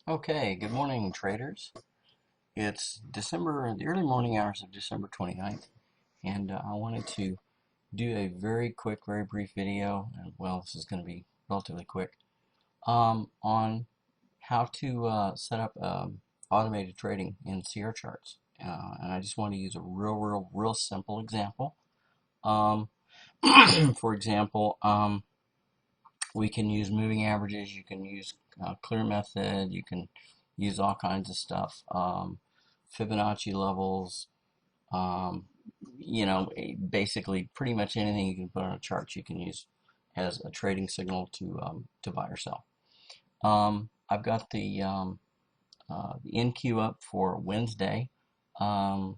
Okay, good morning, traders. It's the early morning hours of December 29th, and I wanted to do a very quick, very brief video, and well, this is going to be relatively quick, on how to set up automated trading in CR charts. And I just want to use a real simple example. Um, for example, we can use moving averages, you can use clear method, you can use all kinds of stuff. Fibonacci levels, um, basically pretty much anything you can put on a chart you can use as a trading signal to buy or sell. I've got the NQ up for Wednesday. Um,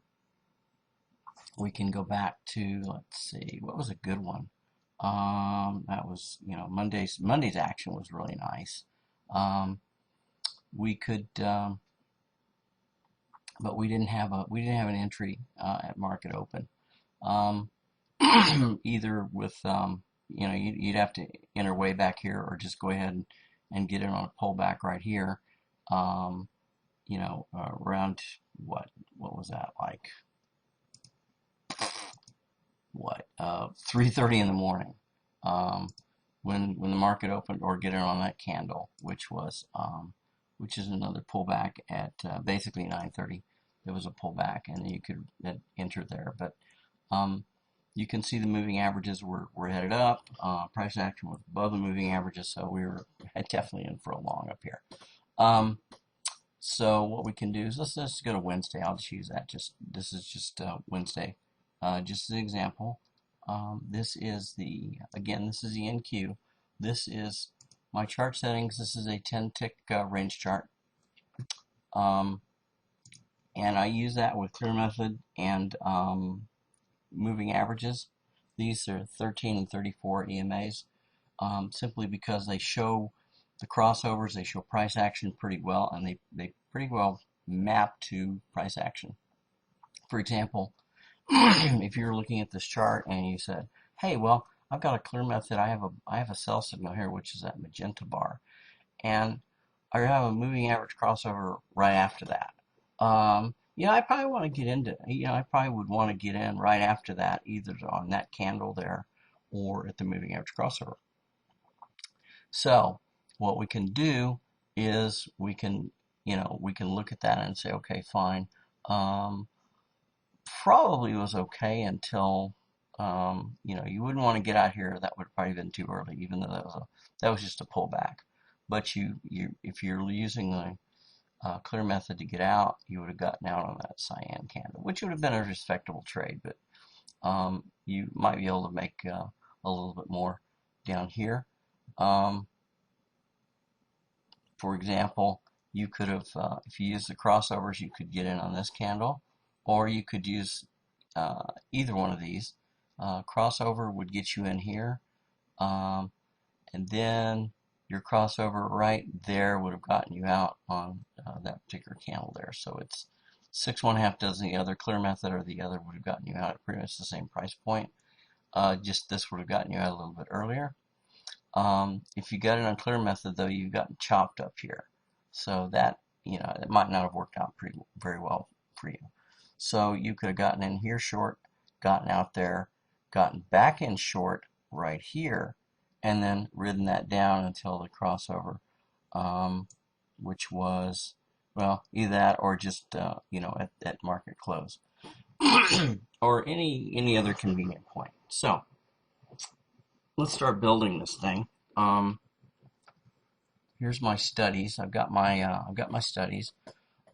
we can go back to, let's see, what was a good one? That was, Monday's action was really nice. Um, we could, but we didn't have an entry at market open. Um, either with, you'd have to enter way back here, or just go ahead and get in on a pullback right here. Um, around what was that like? What 3:30 in the morning, um, when the market opened, or get in on that candle, which is another pullback at basically 9:30. There was a pullback, and you could enter there, but um, you can see the moving averages were headed up. Price action was above the moving averages, so we were definitely in for a long up here. So what we can do is let's go to Wednesday. I'll just use that. This is just Wednesday, just as an example. This is the NQ. This is my chart settings. This is a 10 tick range chart, um, and I use that with clear method and moving averages. These are 13 and 34 EMAs, simply because they show the crossovers, they show price action pretty well, and they pretty well map to price action. For example, if you're looking at this chart and you said, hey, well, I've got a clear method, I have a sell signal here, which is that magenta bar, and I have a moving average crossover right after that. I probably want to get into, I probably would want to get in right after that, either on that candle there or at the moving average crossover. So what we can do is we can look at that and say, okay, fine. Um, Probably was okay until you wouldn't want to get out here. That would have probably been too early, even though that was just a pullback. But if you're using the clear method to get out, you would have gotten out on that cyan candle, which would have been a respectable trade. But you might be able to make a little bit more down here. Um, For example, you could have, if you use the crossovers, you could get in on this candle, or you could use either one of these. Crossover would get you in here, um, and then your crossover right there would have gotten you out on that particular candle there. So it's 6 1/2 dozen the other. Clear method or the other would have gotten you out at pretty much the same price point. Just this would have gotten you out a little bit earlier. If you got it on clear method, though, you've gotten chopped up here. So that, it might not have worked out very well for you. So you could have gotten in here short, gotten out there, gotten back in short right here, and then ridden that down until the crossover, which was, well, either that or just, at market close. Or any other convenient point. So let's start building this thing. Here's my studies. I've got my studies.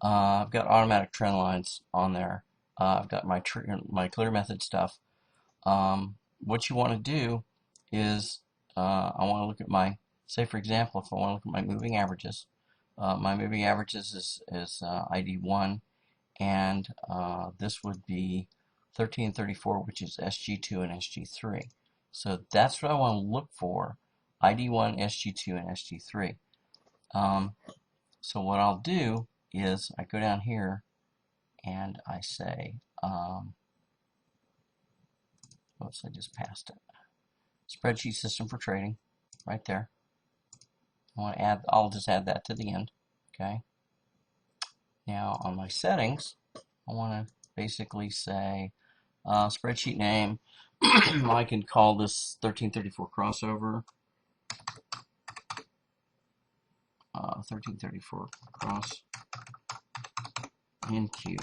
I've got automatic trend lines on there. I've got my clear method stuff. What you want to do is I want to look at say for example, if I want to look at my moving averages, my moving averages is ID1, and this would be 1334, which is SG2 and SG3. So that's what I want to look for: ID1, SG2, and SG3. So what I'll do is I go down here and I say, oops, I just passed it. Spreadsheet system for trading, right there. I'll just add that to the end. Okay. Now on my settings, I want to basically say spreadsheet name. I can call this 1334 crossover. 1334 cross NQ,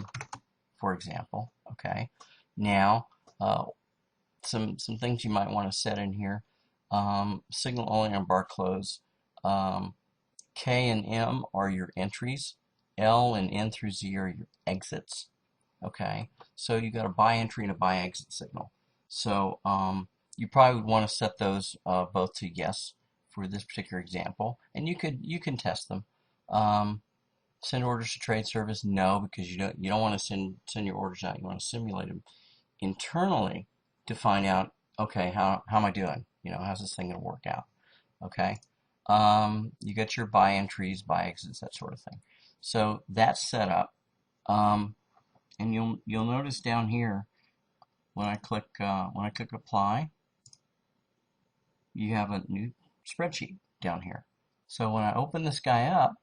for example. Okay. Now, some things you might want to set in here. Signal only on bar close. K and M are your entries. L and N through Z are your exits. Okay, so you got a buy entry and a buy exit signal. So you probably would want to set those both to yes for this particular example, and you can test them. Send orders to trade service, no, because you don't want to send your orders out. You want to simulate them internally to find out, okay, how am I doing? How's this thing gonna work out? Okay. You got your buy entries, buy exits, that sort of thing. So that's set up. And you'll notice down here when I click apply, you have a new spreadsheet down here. So when I open this guy up,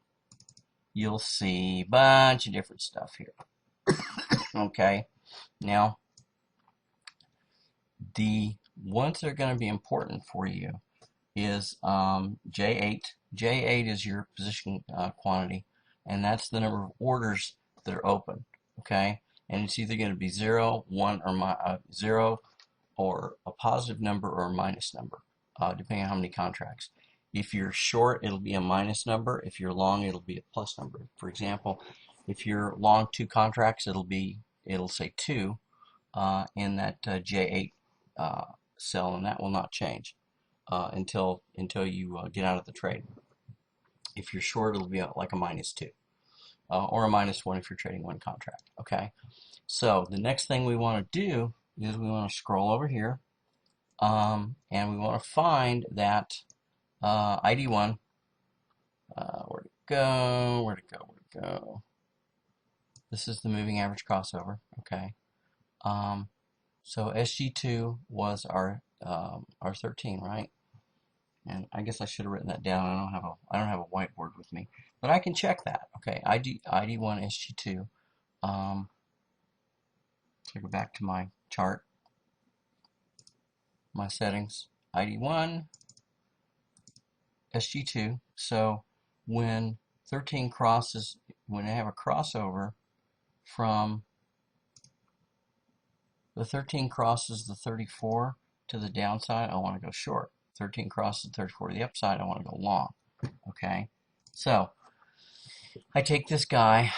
you'll see a bunch of different stuff here. Okay. Now, the ones that are going to be important for you is J8. J8 is your position quantity, and that's the number of orders that are open. Okay, and it's either going to be 0, 1, or 0, or a positive number or a minus number, depending on how many contracts. If you're short, it'll be a minus number. If you're long, it'll be a plus number. For example, if you're long 2 contracts, it'll say 2 in that J8 cell, and that will not change until you get out of the trade. If you're short, it'll be like a -2 or a -1 if you're trading 1 contract. Okay, so the next thing we want to do is we want to scroll over here, and we want to find that ID1. Where'd it go? Where'd it go? Where'd it go? This is the moving average crossover. Okay. So SG2 was our 13, right? And I guess I should have written that down. I don't have a whiteboard with me, but I can check that. Okay, ID1 SG2. So go back to my chart, my settings. ID1 SG2. So when 13 crosses, when I have a crossover from the 13 crosses the 34 to the downside, I want to go short. 13 crosses 34 to the upside, I want to go long. Okay, so I take this guy,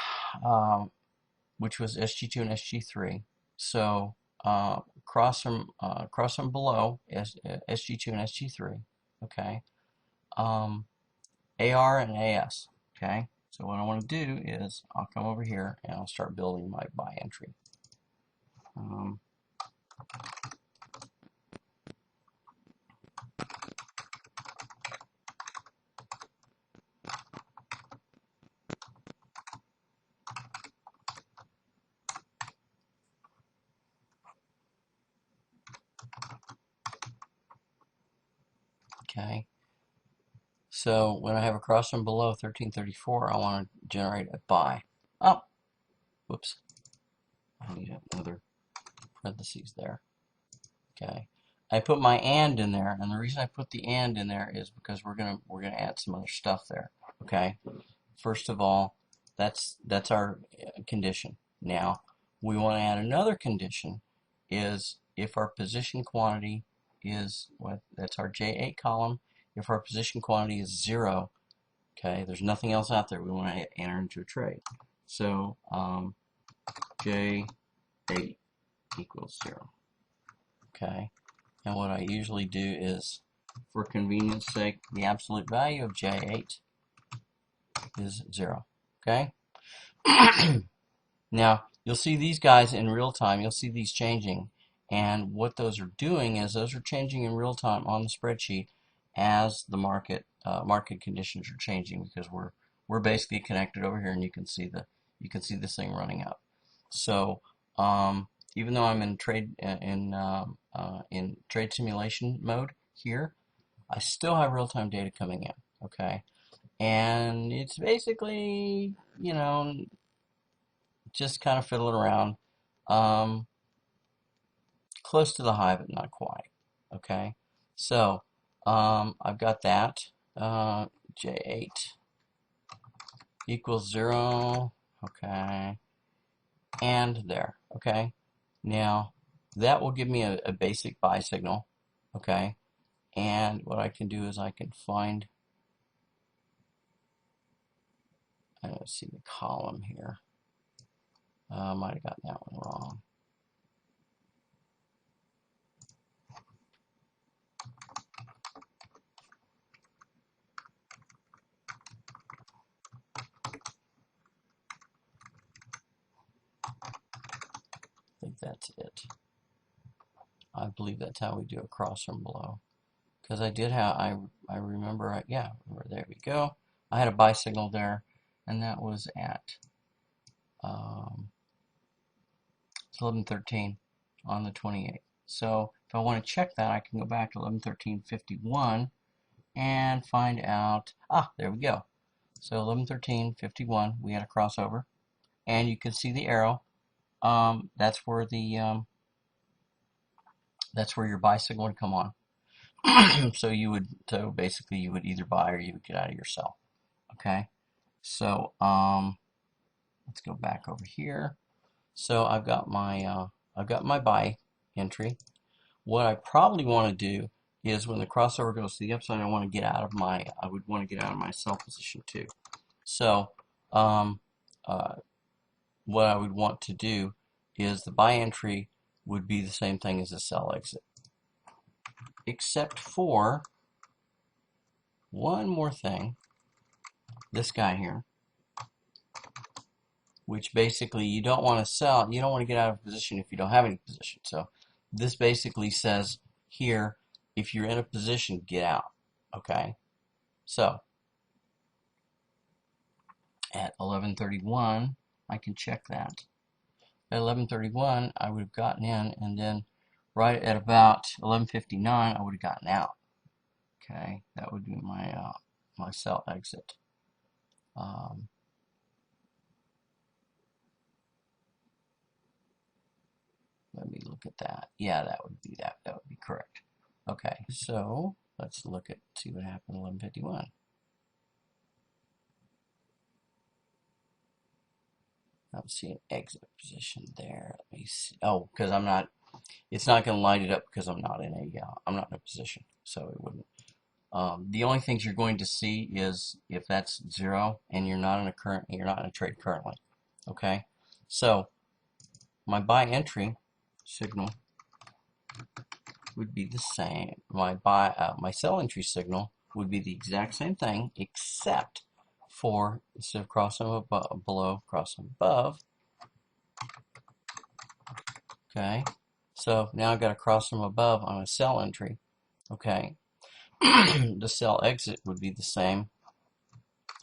which was SG2 and SG3. So cross from below SG2 and SG3. Okay, AR and AS. Okay, so what I want to do is I'll come over here and I'll start building my buy entry. Okay, so when I have a cross from below 1334, I want to generate a buy. Oh, whoops. I need another parentheses there. Okay, I put my and in there, and the reason I put the and in there is because we're gonna add some other stuff there. Okay, first of all, that's our condition. Now we want to add another condition, is if our position quantity is that's our J8 column. If our position quantity is 0, okay, there's nothing else out there, we want to enter into a trade. So J8 equals 0. Okay, and what I usually do is, for convenience sake, the absolute value of J8 is 0. Okay. Now you'll see these guys in real time. You'll see these changing, and what those are doing is those are changing in real time on the spreadsheet as the market conditions are changing, because we're basically connected over here, and you can see this thing running up. So even though I'm in trade trade simulation mode here, I still have real-time data coming in. Okay, and it's basically, just kind of fiddling around, um, close to the high, but not quite. Okay, so I've got that. J8 equals 0. Okay, and there. Okay, now that will give me a basic buy signal. Okay, and what I can do is I can find, let's see the column here. Might have gotten that one wrong. I think that's it. I believe that's how we do across from below. Because I did have, I remember, yeah, there we go. I had a buy signal there, and that was at 11:13 on the 28th. So if I want to check that, I can go back to 11:13:51 and find out. There we go. So 11:13:51, we had a crossover, and you can see the arrow. That's where that's where your buy signal would come on. So basically you would either buy or you would get out of your sell. Okay. So let's go back over here. So I've got my buy entry. What I probably want to do is when the crossover goes to the upside, I would want to get out of my sell position too. So what I would want to do is the buy entry would be the same thing as the sell exit, except for one more thing. This guy here, which basically you don't want to sell, you don't want to get out of position if you don't have any position. So this basically says here, if you're in a position, get out. Okay, so at 11:31, I can check that. At 11:31, I would have gotten in, and then right at about 11:59, I would have gotten out. Okay, that would be my sell exit. Let me look at that. Yeah, that would be that. That would be correct. Okay, so let's see what happened at 11:51. I don't see an exit position there. Let me see. Oh, because it's not going to light it up because I'm not in a position, so it wouldn't. The only things you're going to see is if that's 0 and you're not in a trade currently. Okay, so my buy entry signal would be the same. My sell entry signal would be the exact same thing, except for instead of crossing below, crossing above. Okay, so now I've got to cross from above on a sell entry. Okay, the sell exit would be the same,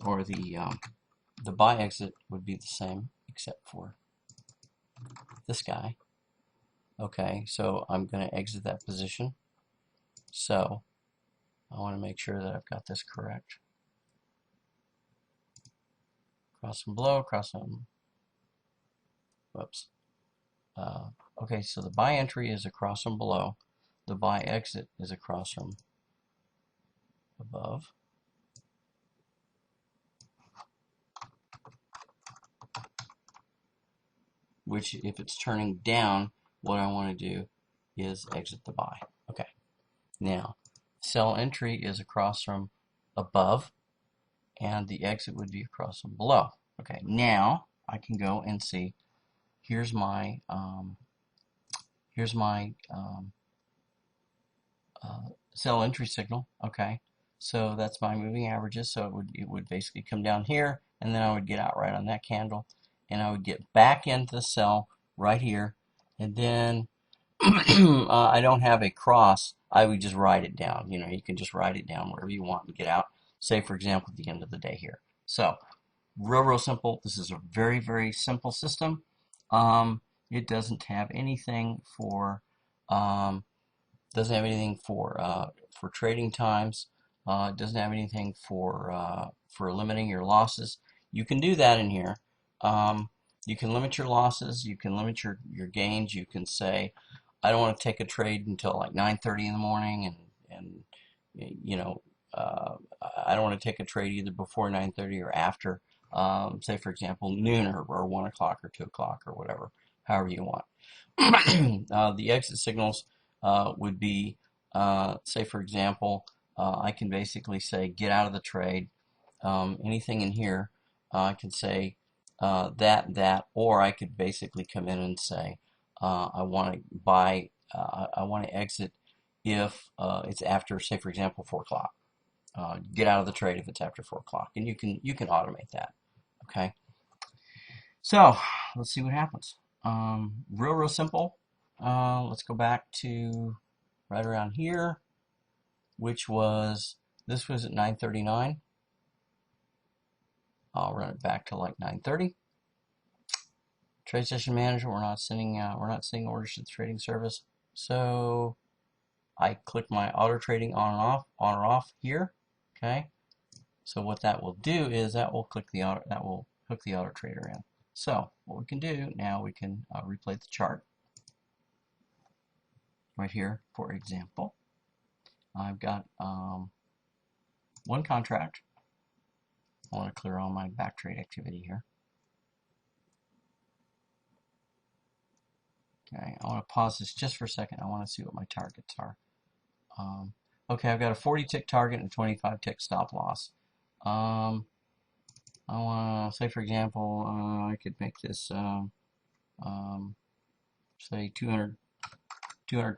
or the buy exit would be the same, except for this guy. Okay, so I'm going to exit that position. So I want to make sure that I've got this correct. Cross from below, cross from, whoops. Okay, so the buy entry is across from below. The buy exit is across from above. Which, if it's turning down, what I want to do is exit the buy. Okay, now sell entry is across from above, and the exit would be across from below. Okay, now I can go and see. Here's my sell entry signal. Okay, so that's my moving averages. So it would basically come down here, and then I would get out right on that candle, and I would get back into the sell right here, and then I don't have a cross. I would just write it down. You can just write it down wherever you want and get out. Say, for example, at the end of the day here. So, real simple. This is a very, very simple system. It doesn't have anything for trading times. It doesn't have anything for for limiting your losses. You can do that in here. You can limit your losses. You can limit your gains. You can say, I don't want to take a trade until like 9:30 in the morning, and you know, I don't want to take a trade either before 9:30 or after. Say for example, noon or 1 o'clock or 2 o'clock or whatever, however you want. The exit signals would be, say for example, I can basically say get out of the trade. Anything in here, I can say that, or I could basically come in and say I want to buy, I want to exit if it's after, say for example, 4 o'clock. Get out of the trade if it's after 4 o'clock, and you can automate that. Okay, so let's see what happens. Real simple. Let's go back to right around here, which was, this was at 9:39. I'll run it back to like 9:30. Trade session manager, we're not sending orders to the trading service. So I click my auto trading on or off here. Okay. So what that will do is that will hook the auto trader in. So what we can do now, we can replay the chart right here. For example, I've got one contract. I want to clear all my back trade activity here. Okay, I want to pause this just for a second. I want to see what my targets are. Okay, I've got a 40 tick target and a 25 tick stop loss. I want to say, for example, I could make this say 200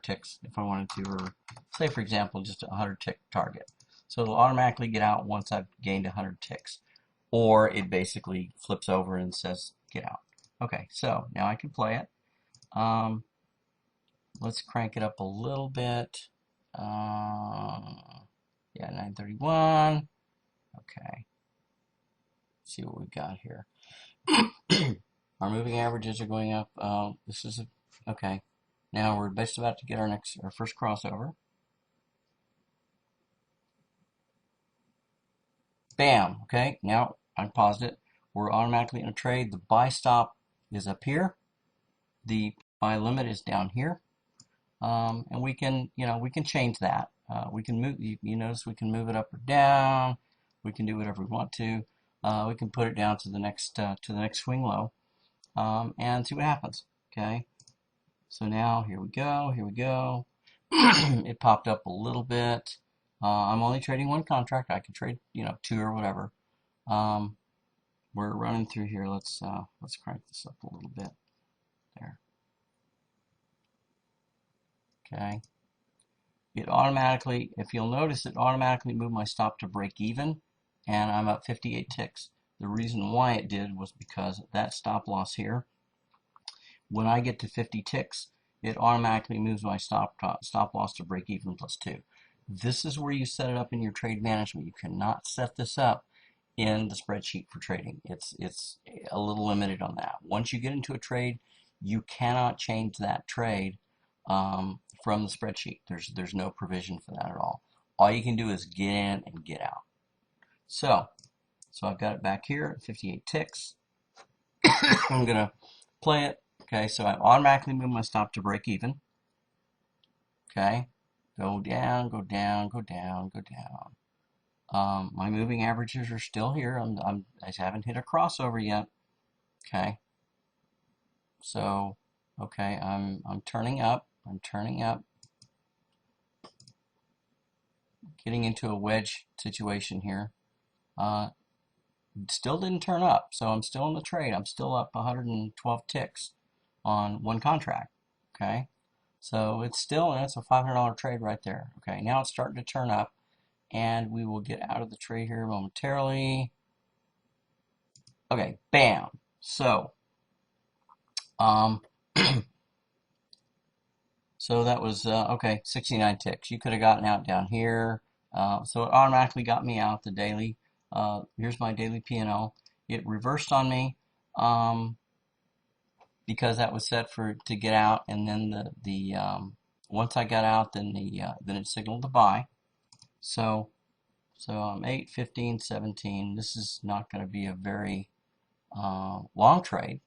ticks if I wanted to, or say for example just a 100 tick target. So it'll automatically get out once I've gained 100 ticks, or it basically flips over and says get out. Okay, so now I can play it. Let's crank it up a little bit. Yeah, 931. Okay. Let's see what we've got here. Our moving averages are going up. This is okay. Now we're just about to get our first crossover. Bam. Okay. Now I paused it. We're automatically in a trade. The buy stop is up here. The buy limit is down here. And we can change that. We can move. You notice we can move it up or down. We can do whatever we want to. We can put it down to the next swing low, and see what happens. Okay. So now here we go. Here we go. It popped up a little bit. I'm only trading one contract. I can trade two or whatever. We're running through here. Let's crank this up a little bit. There. Okay. It automatically, if you'll notice, it automatically moved my stop to break even, and I'm up 58 ticks. The reason why it did was because that stop loss here, when I get to 50 ticks, it automatically moves my stop loss to break even plus 2. This is where you set it up in your trade management. You cannot set this up in the spreadsheet for trading. It's a little limited on that. Once you get into a trade, you cannot change that trade from the spreadsheet. There's no provision for that at all. All you can do is get in and get out. So I've got it back here at 58 ticks. I'm gonna play it. Okay, so I automatically move my stop to break even. Okay, go down, go down, go down, go down. My moving averages are still here. I haven't hit a crossover yet. Okay, so okay, I'm turning up. I'm turning up. Getting into a wedge situation here. Still didn't turn up, so I'm still in the trade. I'm still up 112 ticks on one contract. Okay, so it's a $500 trade right there. Okay, now it's starting to turn up, and we will get out of the trade here momentarily. Okay, bam. So so that was okay, 69 ticks. You could have gotten out down here. So it automatically got me out the daily. Here's my daily P&L. It reversed on me because that was set to get out, and then once I got out, then it signaled to buy. So So 8, 15, 17. This is not going to be a very long trade.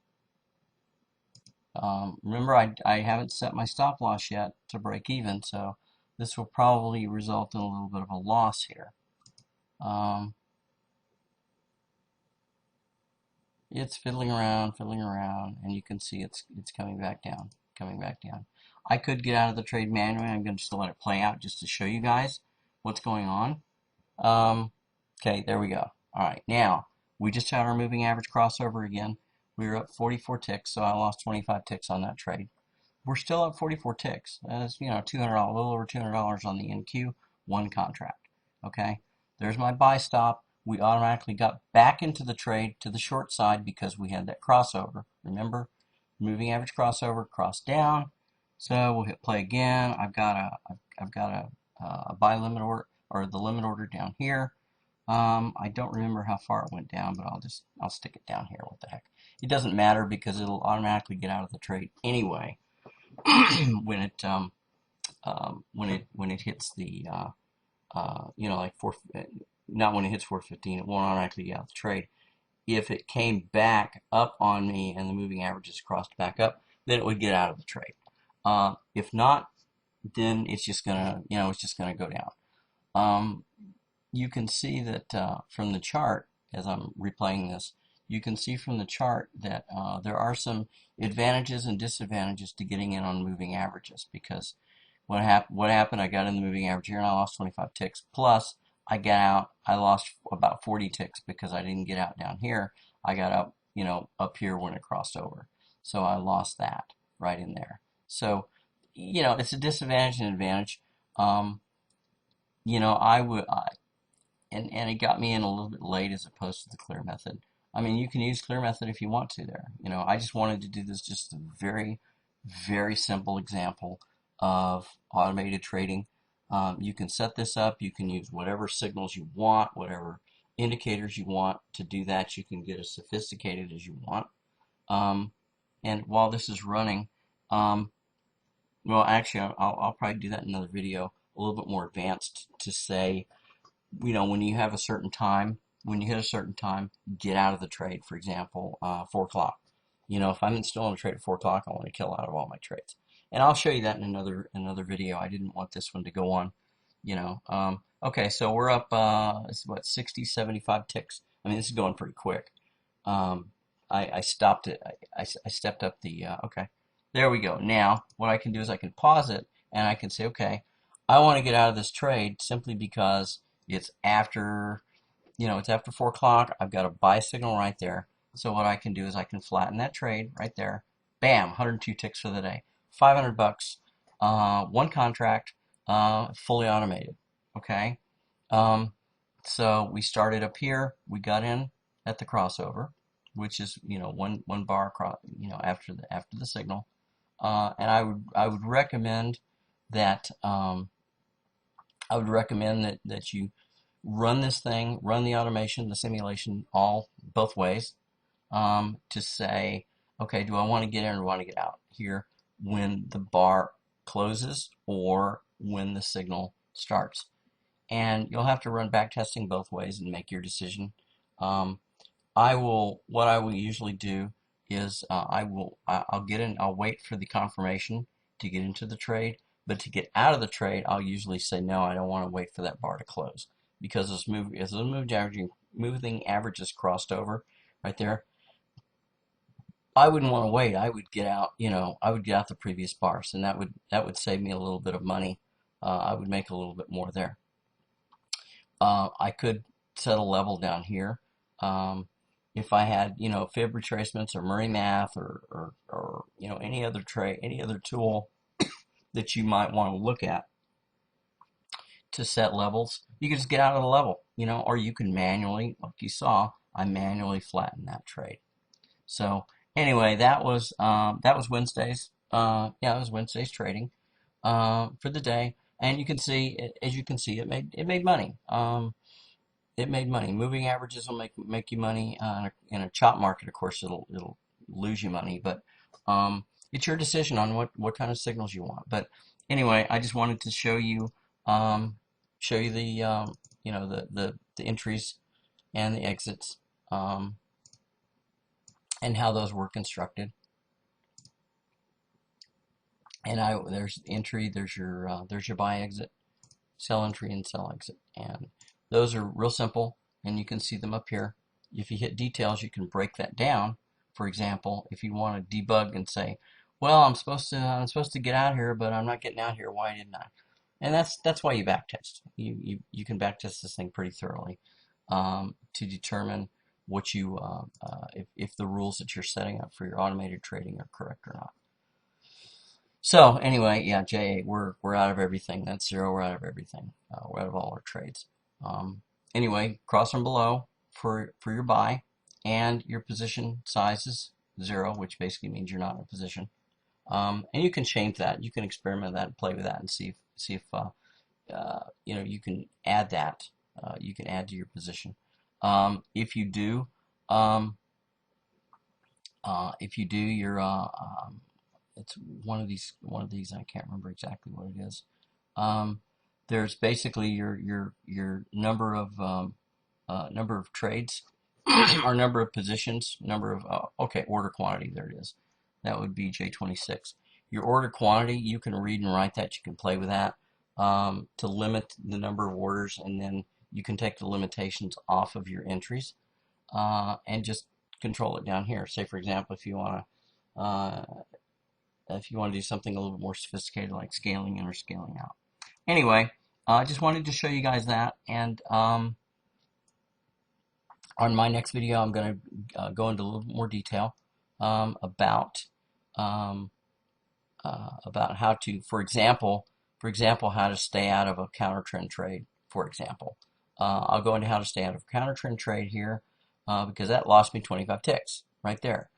Remember, I haven't set my stop loss yet to break even, so this will probably result in a little bit of a loss here. Um, it's fiddling around, and you can see it's coming back down, coming back down. I could get out of the trade manually. I'm going to just let it play out just to show you guys what's going on. Okay, there we go. All right, now we just had our moving average crossover again. We were up 44 ticks, so I lost 25 ticks on that trade. We're still up 44 ticks. That's, you know, $200, a little over $200 on the NQ, one contract. Okay, there's my buy stop. We automatically got back into the trade to the short side because we had that crossover. Remember, moving average crossover, cross down. So we'll hit play again. I've got a buy limit order, or the limit order down here. I don't remember how far it went down, but I'll stick it down here. What the heck? It doesn't matter because it'll automatically get out of the trade anyway when it hits the you know, like not when it hits 415, it won't automatically get out of the trade. If it came back up on me and the moving averages crossed back up, then it would get out of the trade. If not, then it's just gonna, you know, it's just gonna go down. You can see that from the chart, as I'm replaying this, you can see from the chart that there are some advantages and disadvantages to getting in on moving averages, because what happened, I got in the moving average here and I lost 25 ticks, plus I got out, I lost about 40 ticks because I didn't get out down here. I got up, you know, up here when it crossed over. So I lost that right in there. So, you know, it's a disadvantage and advantage. You know, and it got me in a little bit late as opposed to the clear method. I mean, you can use clear method if you want to there. You know, I just wanted to do this just a very, very simple example of automated trading. You can set this up. You can use whatever signals you want, whatever indicators you want to do that. You can get as sophisticated as you want. And while this is running, well, actually, I'll probably do that in another video, a little bit more advanced, to say, you know, when you have a certain time, when you hit a certain time, get out of the trade. For example, 4 o'clock. You know, if I'm still in a trade at 4 o'clock, I want to kill out of all my trades. And I'll show you that in another video. I didn't want this one to go on, you know. Okay, so we're up, what, 60, 75 ticks. I mean, this is going pretty quick. I stopped it. I stepped up the, okay. There we go. Now, what I can do is I can pause it, and I can say, okay, I want to get out of this trade simply because it's after, you know, it's after 4 o'clock. I've got a buy signal right there. So what I can do is I can flatten that trade right there. Bam, 102 ticks for the day. 500 bucks, one contract, fully automated. Okay. So we started up here. We got in at the crossover, which is, you know, one bar across, you know, after the signal. And I would recommend that that you run this thing, run the automation, the simulation, both ways, to say, okay, do I want to get in or want to get out here when the bar closes or when the signal starts? And you'll have to run back testing both ways and make your decision. What I will usually do is I'll get in, I'll wait for the confirmation to get into the trade, but to get out of the trade, I'll usually say, no, I don't want to wait for that bar to close, because as the moving averages crossed over right there, I wouldn't want to wait. I would get out, you know, I would get out the previous bars, and that would save me a little bit of money. I would make a little bit more there. I could set a level down here. If I had, you know, fib retracements or Murray math or you know, any other tool that you might want to look at to set levels, you can just get out of the level, you know, or you can manually, like you saw, I manually flatten that trade. So anyway, that was Wednesday's, yeah, it was Wednesday's trading for the day, and you can see, as you can see, it made money. It made money. Moving averages will make you money. In a chop market, of course, it'll lose you money. But it's your decision on what kind of signals you want. But anyway, I just wanted to show you the the entries and the exits, and how those were constructed. And there's entry, there's your buy exit, sell entry, and sell exit, and those are real simple, and you can see them up here. If you hit details, you can break that down. For example, if you want to debug and say, well, I'm supposed to get out here, but I'm not getting out here. Why didn't I? And that's why you backtest. You can backtest this thing pretty thoroughly, to determine what if the rules that you're setting up for your automated trading are correct or not. So anyway, yeah, J8, we're out of everything. That's 0. We're out of everything. We're out of all our trades. Anyway, cross them below for your buy, and your position size is 0, which basically means you're not in a position. And you can change that. You can experiment with that and play with that and see if you can add that. You can add to your position. If you do, you're it's one of these. I can't remember exactly what it is. There's basically your number of trades, or number of positions, order quantity. There it is. That would be J26. Your order quantity, you can read and write that. You can play with that to limit the number of orders, and then you can take the limitations off of your entries and just control it down here. Say, for example, if you want to do something a little bit more sophisticated, like scaling in or scaling out. Anyway, I just wanted to show you guys that, and on my next video, I'm going to go into a little bit more detail about how to, for example, how to stay out of a counter trend trade. For example, I'll go into how to stay out of a counter trend trade here because that lost me 25 ticks right there.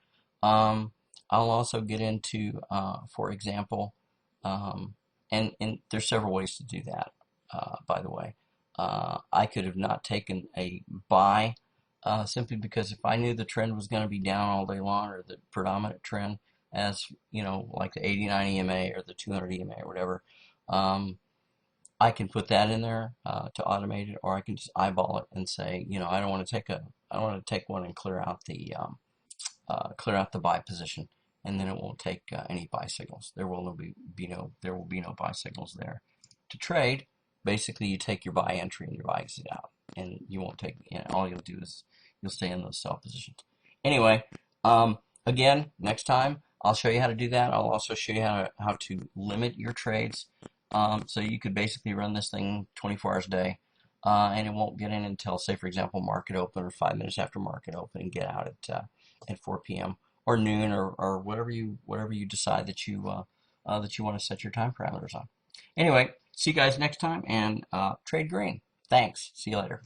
I'll also get into, for example, and there's several ways to do that. By the way, I could have not taken a buy simply because if I knew the trend was going to be down all day long, or the predominant trend, as like the 89 EMA or the 200 EMA or whatever, I can put that in there to automate it, or I can just eyeball it and say, I don't want to take one and clear out the buy position, and then it won't take any buy signals. There will be no buy signals there to trade. Basically, you take your buy entry and your buy exit out, and you won't take. All you'll do is you'll stay in those sell positions. Anyway, again, next time I'll show you how to do that. I'll also show you how to limit your trades. So you could basically run this thing 24 hours a day, and it won't get in until, say, for example, market open, or 5 minutes after market open, and get out at 4 p.m. or noon, or whatever you decide that you want to set your time parameters on. Anyway, see you guys next time, and trade green. Thanks. See you later.